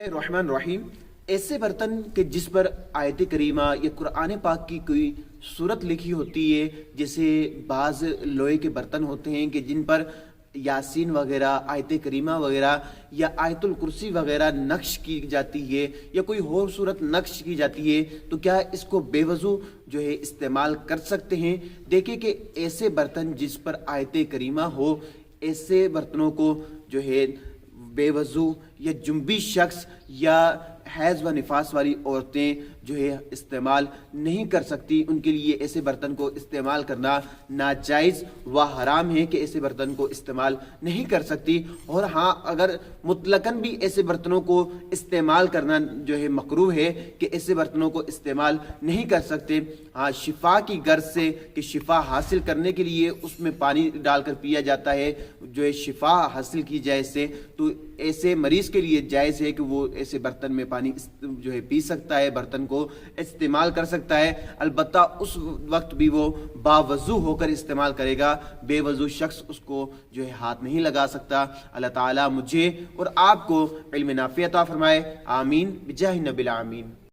रहमान रहीम। ऐसे बर्तन के जिस पर आयत करीमा या कुरान पाक की कोई सूरत लिखी होती है, जैसे बाज़ लोहे के बर्तन होते हैं कि जिन पर यासीन वगैरह, आयत करीमा वगैरह या आयतुल कुर्सी वगैरह नक्श की जाती है या कोई और सूरत नक्श की जाती है, तो क्या इसको बेवजू जो है इस्तेमाल कर सकते हैं? देखिए कि ऐसे बर्तन जिस पर आयत करीमा हो, ऐसे बर्तनों को जो है बेवजू या जुम्बी शख्स या हैज़ व निफास वाली औरतें जो है इस्तेमाल नहीं कर सकती। उनके लिए ऐसे बर्तन को इस्तेमाल करना नाजायज़ व हराम है कि ऐसे बर्तन को इस्तेमाल नहीं कर सकती। और हाँ, अगर मुतलकन भी ऐसे बर्तनों को इस्तेमाल करना जो है मकरूह है कि ऐसे बर्तनों को इस्तेमाल नहीं कर सकते। हाँ, शिफा की गर्ज से कि शिफा हासिल करने के लिए उसमें पानी डालकर पिया जाता है, जो है शिफा हासिल की जाए इससे, तो ऐसे मरीज के लिए जायज़ है कि वो ऐसे बर्तन में पानी जो है पी सकता है, बर्तन को इस्तेमाल कर सकता है। अलबत्ता उस वक्त भी वो बावजू होकर इस्तेमाल करेगा, बेवजू शख्स उसको जो है हाथ नहीं लगा सकता। अल्लाह ताला मुझे और आपको इल्म नाफ़ी अता फरमाए। आमीन बिजाहि नबिल आमीन।